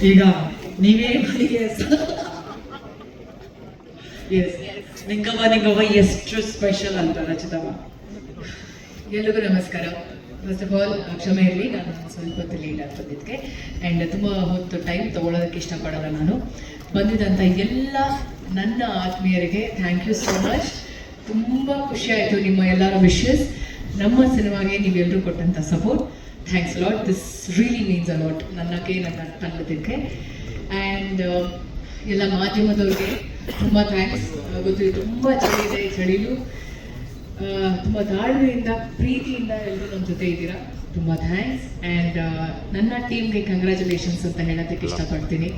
ಈಗ ನೀವೇ ಎಸ್ ನಿಂಗವ್ವ ಎಷ್ಟು ಸ್ಪೆಷಲ್ ಅಂತ ರಚಿತಮ್ಮ. ಎಲ್ರಿಗೂ ನಮಸ್ಕಾರ. ಫಸ್ಟ್ ಆಫ್ ಆಲ್ ಕ್ಷಮೆ ಇರಲಿ, ನಾನು ಸ್ವಲ್ಪ ಹೊತ್ತು ಲೇಟ್ ಆಗ್ತದಿದ್ದಕ್ಕೆ ಆ್ಯಂಡ್ ತುಂಬ ಹೊತ್ತು ಟೈಮ್ ತೊಗೊಳೋದಕ್ಕೆ ಇಷ್ಟಪಡಲ್ಲ. ನಾನು ಬಂದಿದ್ದಂಥ ಎಲ್ಲ ನನ್ನ ಆತ್ಮೀಯರಿಗೆ ಥ್ಯಾಂಕ್ ಯು ಸೋ ಮಚ್. ತುಂಬ ಖುಷಿ ಆಯಿತು ನಿಮ್ಮ ಎಲ್ಲರ ವಿಶಸ್, ನಮ್ಮ ಸಿನಿಮಾಗೆ ನೀವೆಲ್ಲರೂ ಕೊಟ್ಟಂಥ support. Thanks lot. This really means a lot ನನಗೆ, ನನ್ನ ತಂಡದಕ್ಕೆ. ಆ್ಯಂಡ್ ಎಲ್ಲ ಮಾಧ್ಯಮದವ್ರಿಗೆ ತುಂಬ ಥ್ಯಾಂಕ್ಸ್. ಗೊತ್ತಿದೆ ತುಂಬ ಚಳಿ ಇದೆ, ಚಳಿಲು ತುಂಬ ತಾಳ್ಮೆಯಿಂದ ಪ್ರೀತಿಯಿಂದ ಎಲ್ಲರೂ ನಮ್ಮ ಜೊತೆ ಇದ್ದೀರಾ. ತುಂಬ ಥ್ಯಾಂಕ್ಸ್. ಆ್ಯಂಡ್ ನನ್ನ ಟೀಮ್ಗೆ ಕಂಗ್ರ್ಯಾಚುಲೇಷನ್ಸ್ ಅಂತ ಹೇಳೋದಕ್ಕೆ ಇಷ್ಟಪಡ್ತೀನಿ.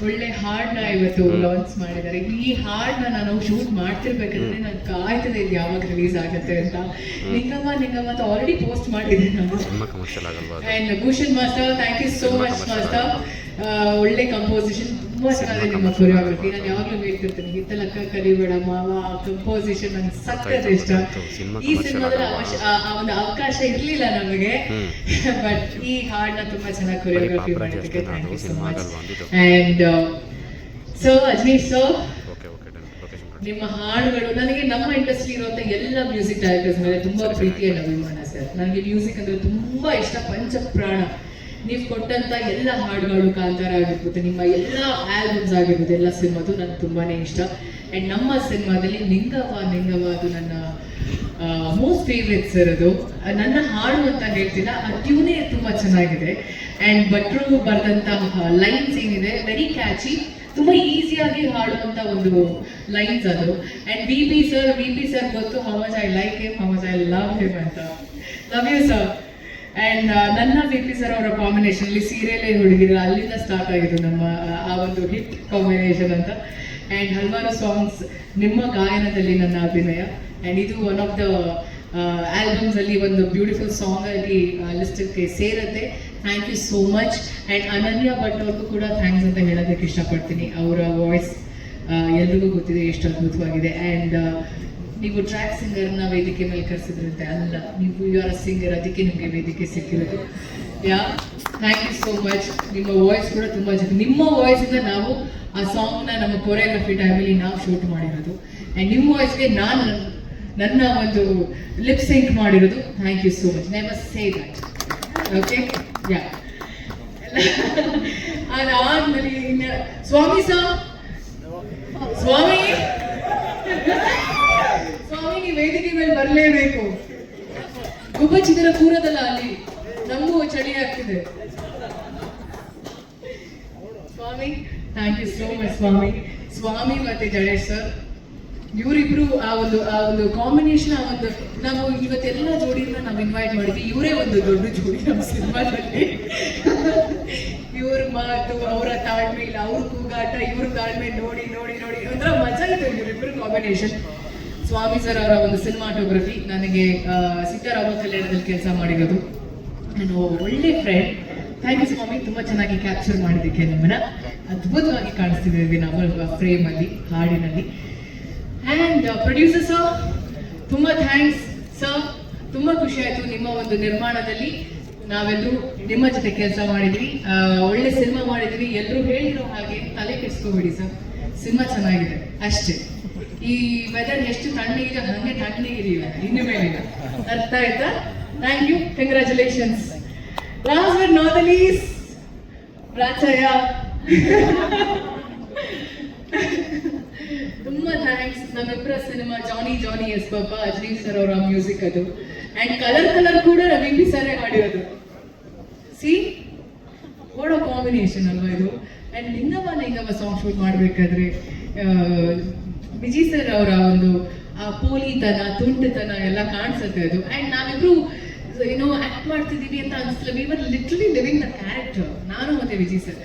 ಒಳ್ಳೆ ಹಾಡನ್ನ ಇವತ್ತು ಲಾಂಚ್ ಮಾಡಿದ್ದಾರೆ. ಈ ಹಾಡನ್ನ ನಾನು ಶೂಟ್ ಮಾಡ್ತಿರ್ಬೇಕಾದ್ರೆ ನಾನು ಕಾಯ್ತದೆ ಇದು ಯಾವಾಗ ರಿಲೀಸ್ ಆಗುತ್ತೆ ಅಂತ. ನಿಂಗಮ್ಮ ಅಂತ ಆಲ್ರೆಡಿ ಪೋಸ್ಟ್ ಮಾಡಿದ್ದೆ ನಾನು. And Bhushan master, thank you so much master. ಒಳ್ಳೆ ಕಂಪೋಸಿಷನ್, ತುಂಬ ಚೆನ್ನಾಗಿದೆ ನಿಮ್ಮ ಕೊರಿಯೋಗ್ರಫಿ. ನಾನು ಯಾವಾಗಲೂ ಹೇಳ್ತಿರ್ತೀನಿ, ಹಿತ್ತಲಕ್ಕ ಕರಿಬೇಡ ಮಾವ, ಕಂಪೋಸಿಷನ್ ನಂಗೆ ಸಖತ್ ಇಷ್ಟ. ಈ ಸಿನಿಮಾದಲ್ಲಿ ಒಂದು ಅವಕಾಶ ಇರಲಿಲ್ಲ ನಮಗೆ, ಬಟ್ ಈ ಹಾಡನ್ನ ತುಂಬ ಚೆನ್ನಾಗಿ ಕೊರಿಯೋಗ್ರಫಿ ಮಾಡೋದಕ್ಕೆ thank you so much. And sir Ajneesh sir, ನಿಮ್ಮ ಹಾಡುಗಳು ನನಗೆ ನಮ್ಮ ಇಂಡಸ್ಟ್ರಿ ಇರುವಂಥ ಎಲ್ಲ ಮ್ಯೂಸಿಕ್ ಡೈರೆಕ್ಟರ್ಸ್ ಮೇಲೆ ತುಂಬ ಪ್ರೀತಿಯ ಅಭಿಮಾನ ಸರ್. ನನಗೆ ಮ್ಯೂಸಿಕ್ ಅಂದರೆ ತುಂಬ ಇಷ್ಟ, ಪಂಚಪ್ರಾಣ. ನೀವು ಕೊಟ್ಟಂಥ ಎಲ್ಲ ಹಾಡುಗಳು, ಕಾಂತಾರ ಆಗಿರ್ಬೋದು, ನಿಮ್ಮ ಎಲ್ಲ ಆಲ್ಬಮ್ಸ್ ಆಗಿರ್ಬೋದು, ಎಲ್ಲ ಸಿನಿಮಾದು ನನಗೆ ತುಂಬಾ ಇಷ್ಟ. ಆ್ಯಂಡ್ ನಮ್ಮ ಸಿನಿಮಾದಲ್ಲಿ ನಿಂಗವ್ವ ಅದು ನನ್ನ ಮೋಸ್ಟ್ ಫೇವ್ರೆಟ್ ಸರ್. ಅದು ನನ್ನ ಹಾಡು ಅಂತ ಹೇಳ್ತಿಲ್ಲ, ಆ ಟ್ಯೂನೇ ತುಂಬ ಚೆನ್ನಾಗಿದೆ. ಆ್ಯಂಡ್ ಭಟ್ರು ಬರೆದಂತಹ ಲೈನ್ಸ್ ಏನಿದೆ ವೆರಿ ಕ್ಯಾಚಿ, ತುಂಬ ಈಸಿಯಾಗಿ ಹಾಡುವಂಥ ಒಂದು ಲೈನ್ಸ್ ಅದು. ಆ್ಯಂಡ್ ವಿ ಪಿ ಸರ್ ಗೊತ್ತು, how much I like him, how much I love him ಅಂತ. Love you sir. ಆ್ಯಂಡ್ ನನ್ನ ವಿ ಪಿ ಸರ್ ಅವರ ಕಾಂಬಿನೇಷನಲ್ಲಿ ಸೀರಿಯಲೇ ಹುಡುಗಿರು, ಅಲ್ಲಿಂದ ಸ್ಟಾರ್ಟ್ ಆಗಿದ್ದು ನಮ್ಮ ಆ ಒಂದು ಹಿಟ್ ಕಾಂಬಿನೇಷನ್ ಅಂತ. ಆ್ಯಂಡ್ ಹಲವಾರು ಸಾಂಗ್ಸ್ ನಿಮ್ಮ ಗಾಯನದಲ್ಲಿ ನನ್ನ ಅಭಿನಯ. ಆ್ಯಂಡ್ ಇದು ಒನ್ ಆಫ್ ದ ಆಲ್ಬಮ್ಸಲ್ಲಿ ಒಂದು ಬ್ಯೂಟಿಫುಲ್ ಸಾಂಗಲ್ಲಿ ಲಿಸ್ಟಕ್ಕೆ ಸೇರುತ್ತೆ. Thank you so much. And Ananya Bhat ಅವ್ರಿಗೂ ಕೂಡ ಥ್ಯಾಂಕ್ಸ್ ಅಂತ ಹೇಳೋದಕ್ಕೆ ಇಷ್ಟಪಡ್ತೀನಿ. ಅವರ ವಾಯ್ಸ್ ಎಲ್ರಿಗೂ ಗೊತ್ತಿದೆ ಎಷ್ಟು ಅದ್ಭುತವಾಗಿದೆ. ಆ್ಯಂಡ್ ನೀವು ಟ್ರ್ಯಾಕ್ ಸಿಂಗರ್ನ ವೇದಿಕೆ ಮೇಲೆ ಕರೆಸಿದ್ರಂತೆ, ಅಲ್ಲ ನೀವು ಯು ಆರ್ ಅ ಸಿಂಗರ್, ಅದಕ್ಕೆ ನಿಮಗೆ ವೇದಿಕೆ ಸಿಕ್ಕಿರೋದು. Thank you so much. ನಿಮ್ಮ ವಾಯ್ಸ್ ಕೂಡ ತುಂಬ ಚೆನ್ನಾಗಿ, ನಿಮ್ಮ ವಾಯ್ಸಿಂದ ನಾವು ಆ ಸಾಂಗ್ನ ನಮ್ಮ ಕೊರಿಯೋಗ್ರಫಿ ಟೈಮಲ್ಲಿ ನಾವು ಶೂಟ್ ಮಾಡಿರೋದು. ಆ್ಯಂಡ್ ನಿಮ್ಮ ವಾಯ್ಸ್ಗೆ ನಾನು ನನ್ನ ಒಂದು ಲಿಪ್ ಸಿಂಕ್ ಮಾಡಿರೋದು. Thank you so much. Never say that. Okay, yeah. ಅದಾದ್ಮೇಲೆ ಇನ್ನು ಸ್ವಾಮಿ ನೀವು ವೇದಿಕೆ ಮೇಲೆ ಬರಲೇಬೇಕು. ಗುಬ್ಬಚ್ಚಿದರ ಕೂರದಲ್ಲ, ಅಲ್ಲಿ ನಮಗೂ ಚಳಿ ಆಗ್ತಿದೆ. ಸ್ವಾಮಿ, ಥ್ಯಾಂಕ್ ಯು ಸೋ ಮಚ್ ಸ್ವಾಮಿ ಮತ್ತೆ ಜಡೇಶ್ ಸರ್, ಇವರಿಬ್ರು ಆ ಒಂದು ಕಾಂಬಿನೇಷನ್, ನಾವು ಇವತ್ತೆಲ್ಲ ಜೋಡಿನ ನಾವು ಇನ್ವೈಟ್ ಮಾಡಿದ್ವಿ. ಇವರೇ ಒಂದು ದೊಡ್ಡ ಜೋಡಿ ನಮ್ಮ ಸಿನಿಮಾದಲ್ಲಿ. ಇವ್ರ ಮಾತು, ಅವರ ತಾಳ್ಮೆ, ಇಲ್ಲ ಅವ್ರ ಕೂಗಾಟ, ಇವ್ರ ತಾಳ್ಮೆ ನೋಡಿ ಒಂಥರ ಮಜಾ ಇತ್ತು ಇವರಿಬ್ರು ಕಾಂಬಿನೇಷನ್. ಸ್ವಾಮಿ ಸರ್ ಅವರ ಒಂದು ಸಿನಿಮಾಟೋಗ್ರಫಿ, ನನಗೆ ಸೀತಾರಾಮ ಕಲ್ಯಾಣದಲ್ಲಿ ಕೆಲಸ ಮಾಡಿರೋದು. ನಾನು ಒಳ್ಳೆ ಫ್ರೆಂಡ್. ಥ್ಯಾಂಕ್ ಯು ಸ್ವಾಮಿ, ತುಂಬ ಚೆನ್ನಾಗಿ ಕ್ಯಾಪ್ಚರ್ ಮಾಡಿದ್ದಕ್ಕೆ ನಿಮ್ಮನ್ನ. ಅದ್ಭುತವಾಗಿ ಕಾಣಿಸ್ತಿದ್ದೀವಿ ನಾವು ಫ್ರೇಮಲ್ಲಿ, ಹಾಡಿನಲ್ಲಿ. ಆ್ಯಂಡ್ ಪ್ರೊಡ್ಯೂಸರ್ ಸರ್, ತುಂಬ ಥ್ಯಾಂಕ್ಸ್ ಸರ್. ತುಂಬ ಖುಷಿ ಆಯಿತು ನಿಮ್ಮ ಒಂದು ನಿರ್ಮಾಣದಲ್ಲಿ ನಾವೆಲ್ಲರೂ ನಿಮ್ಮ ಜೊತೆ ಕೆಲಸ ಮಾಡಿದ್ವಿ. ಒಳ್ಳೆ ಸಿನಿಮಾ ಮಾಡಿದ್ವಿ. ಎಲ್ಲರೂ ಹೇಳಿರೋ ಹಾಗೆ ತಲೆ ಕೆಡಿಸ್ಕೋಬೇಡಿ ಸರ್, ಸಿನಿಮಾ ಚೆನ್ನಾಗಿದೆ ಅಷ್ಟೇ. ಈ ವೆದರ್ ಎಷ್ಟು ತಣ್ಣಗಿದೆ ಹಾಗೆ ತಣ್ಣಗಿರಿಲ್ಲ, ಇನ್ನು ಮೇಲಿಲ್ಲ. ಅರ್ಥ ಆಯ್ತಾ? Thank you, congratulations. Last but not the least, Rachaiah, ತುಂಬ ಥ್ಯಾಂಕ್ಸ್. ನಮ್ಮಿಬ್ಬರ cinema Johnny yes papa, Ajaneesh sir ಅವರ ಮ್ಯೂಸಿಕ್ ಅದು. ಆ್ಯಂಡ್ ಕಲರ್ ಕೂಡ ವಿ ಸರೇ ಹಾಡಿರೋದು. ಸಿ ವಾಟ್ ಅ ಕಾಂಬಿನೇಷನ್ ಅಲ್ವಾ ಇದು. ಆ್ಯಂಡ್ ನಿಂಗವ್ವ ಸಾಂಗ್ ಶೂಟ್ ಮಾಡಬೇಕಾದ್ರೆ ವಿಜಯ್ ಸರ್ ಅವರ ಒಂದು ಪೋಲಿತನ, ತುಂಟತನ ಎಲ್ಲ ಕಾಣಿಸುತ್ತೆ ಅದು. ಆ್ಯಂಡ್ ನಾವಿಬ್ರು ಏನೋ ಆಕ್ಟ್ ಮಾಡ್ತಿದ್ದೀವಿ ಅಂತ ಅನಿಸ್ತಿಲ್ಲ. We were literally living the character, ನಾನು ಮತ್ತೆ ವಿಜಯ್ ಸರ್.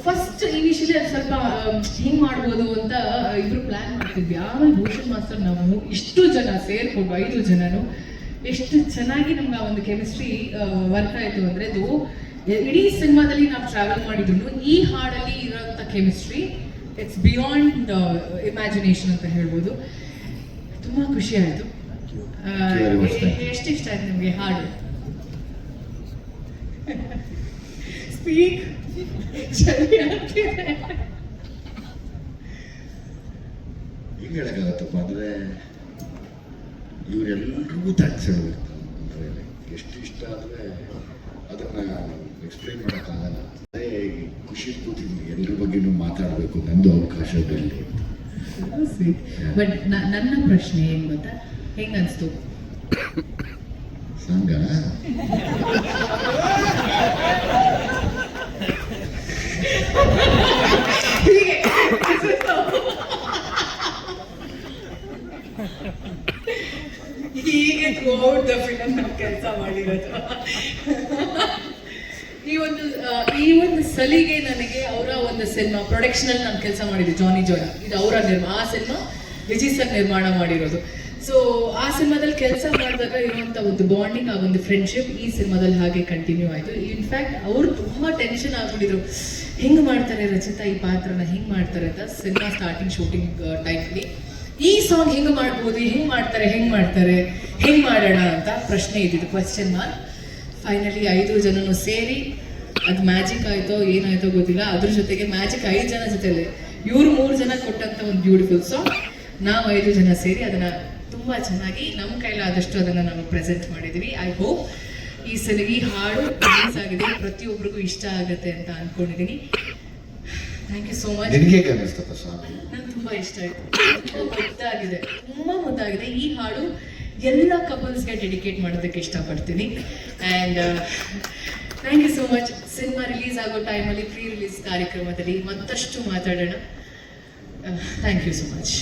ಫಸ್ಟ್ ಇನಿಷಿಯಲಿ ಅದು ಸ್ವಲ್ಪ ಹಿಂಗೆ ಮಾಡ್ಬೋದು ಅಂತ ಇಬ್ರು ಪ್ಲ್ಯಾನ್ ಮಾಡ್ತಿದ್ವಿ. ಆಮೇಲೆ ಭೂಷಣ್ ಮಾಸ್ಟರ್ ನಾವು ಇಷ್ಟು ಜನ ಸೇರ್ಕೊಂಡು 5 ಜನನು ಎಷ್ಟು ಚೆನ್ನಾಗಿ ನಮ್ಗೆ ಆ ಒಂದು ಕೆಮಿಸ್ಟ್ರಿ ವರ್ಕ್ ಆಯಿತು ಅಂದರೆ, ಅದು ಇಡೀ ಸಿನಿಮಾದಲ್ಲಿ ನಾವು ಟ್ರಾವೆಲ್ ಮಾಡಿದ್ರು ಈ ಹಾಡಲ್ಲಿ ಇರೋಂಥ ಕೆಮಿಸ್ಟ್ರಿ ಇಟ್ಸ್ ಬಿಯಾಂಡ್ ಇಮ್ಯಾಜಿನೇಷನ್ ಅಂತ ಹೇಳ್ಬೋದು. ತುಂಬ ಖುಷಿ ಆಯಿತು. ಎಷ್ಟು ಇಷ್ಟ ಆಯ್ತು ನಿಮಗೆ ಹಾಡು? ಸ್ಪೀಕ್. ಚಳಿ ಆಗ್ತಿದೆ. ಹಿಂಗೆ ಹೇಳೋಕ್ಕಾಗತ್ತಪ್ಪ ಅಂದರೆ ಇವರೆಲ್ಲರಿಗೂ ಥ್ಯಾಂಕ್ಸ್ ಹೇಳಬೇಕು. ಅಂದರೆ ಎಷ್ಟು ಇಷ್ಟ ಅಂದರೆ ಅದನ್ನು ಎಕ್ಸ್ಪ್ಲೈನ್ ಮಾಡೋಕ್ಕಾಗಲ್ಲ. ಅದೇ ಖುಷಿ ಕೂತಿದ್ದೀನಿ, ಎಲ್ಲರ ಬಗ್ಗೆನೂ ಮಾತಾಡಬೇಕು, ನಂದು ಅವಕಾಶ ಬೇಕು. ಬಟ್ ನನ್ನ ಪ್ರಶ್ನೆ ಏನು ಗೊತ್ತಾ, ಹೆಂಗೆ ಅನಿಸ್ತು ಸಂಗ? ಹೀಗೆ ಥ್ರೂಔಟ್ ದ ಫಿಲಮ್ ನಾವು ಕೆಲಸ ಮಾಡಿರೋದು. ಈ ಒಂದು ಸಲಿಗೆ ನನಗೆ ಅವರ ಒಂದು ಸಿನಿಮಾ ಪ್ರೊಡಕ್ಷನ್ ಅಲ್ಲಿ ನಾನು ಕೆಲಸ ಮಾಡಿದ್ದೆ, ಜಾನಿ ಜಾಯ್. ಇದು ಅವರ ಆ ಸಿನಿಮಾ ವಿಜಯ್ ಸರ್ ನಿರ್ಮಾಣ ಮಾಡಿರೋದು. ಸೊ ಆ ಸಿನಿಮಾದಲ್ಲಿ ಕೆಲಸ ಮಾಡಿದಾಗ ಇರುವಂತ ಒಂದು ಬಾಂಡಿಂಗ್, ಆ ಒಂದು ಫ್ರೆಂಡ್ಶಿಪ್ ಈ ಸಿನಿಮಾದಲ್ಲಿ ಹಾಗೆ ಕಂಟಿನ್ಯೂ ಆಯಿತು. ಇನ್ಫ್ಯಾಕ್ಟ್ ಅವರು ತುಂಬಾ ಟೆನ್ಷನ್ ಆಗ್ಬಿಟ್ಟಿದ್ರು, ಹೆಂಗ್ ಮಾಡ್ತಾರೆ ರಚಿತಾ ಈ ಪಾತ್ರನ, ಹೆಂಗ್ ಮಾಡ್ತಾರೆ ಅಂತ. ಸಿನಿಮಾ ಸ್ಟಾರ್ಟಿಂಗ್ ಶೂಟಿಂಗ್ ಟೈಮ್ಲಿ ಈ ಸಾಂಗ್ ಹೆಂಗ್ ಮಾಡ್ಬೋದು, ಹೆಂಗ್ ಮಾಡ್ತಾರೆ, ಹೆಂಗ್ ಮಾಡೋಣ ಅಂತ ಪ್ರಶ್ನೆ ಇದ್ದಿದ್ದು, ಕ್ವಶನ್ ಮಾರ್ಕ್. ಫೈನಲಿ 5 ಜನನು ಸೇರಿ ಅದು ಮ್ಯಾಜಿಕ್ ಆಯ್ತೋ ಏನಾಯ್ತೋ ಗೊತ್ತಿಲ್ಲ. ಅದ್ರ ಜೊತೆಗೆ ಮ್ಯಾಜಿಕ್ 5 ಜನ ಜೊತೆಲಿ ಇವ್ರು 3 ಜನ ಕೊಟ್ಟಂತ ಒಂದು ಬ್ಯೂಟಿಫುಲ್ ಸಾಂಗ್, ನಾವು 5 ಜನ ಸೇರಿ ಅದನ್ನ ತುಂಬಾ ಚೆನ್ನಾಗಿ ನಮ್ಮ ಕೈಲಾದಷ್ಟು ಅದನ್ನ ನಾವು ಪ್ರೆಸೆಂಟ್ ಮಾಡಿದೀವಿ. ಐ ಹೋಪ್ ಈ ಹಾಡು ರಿಲೀಸ್ ಆಗಿದೆ, ಪ್ರತಿಯೊಬ್ಬರಿಗೂ ಇಷ್ಟ ಆಗುತ್ತೆ ಅಂತ ಅನ್ಕೊಂಡಿದ್ದೀನಿ. Thank you so much. ನಿನಗೆ ಹೇಗೆ ಅನ್ನಿಸ್ತಪ್ಪ ಸಾಂಗ್? ನಂಗೆ ತುಂಬಾ ಇಷ್ಟ ಆಯ್ತು, ತುಂಬಾ ಮುದ್ದಾಗಿದೆ. ಈ ಹಾಡು ಎಲ್ಲ ಕಪಲ್ಸ್ಗೆ ಡೆಡಿಕೇಟ್ ಮಾಡೋದಕ್ಕೆ ಇಷ್ಟಪಡ್ತೀನಿ. And thank you so much. Cinema release ಆಗೋ ಟೈಮಲ್ಲಿ ಪ್ರೀ ರಿಲೀಸ್ ಕಾರ್ಯಕ್ರಮದಲ್ಲಿ ಮತ್ತಷ್ಟು ಮಾತಾಡೋಣ. Thank you so much.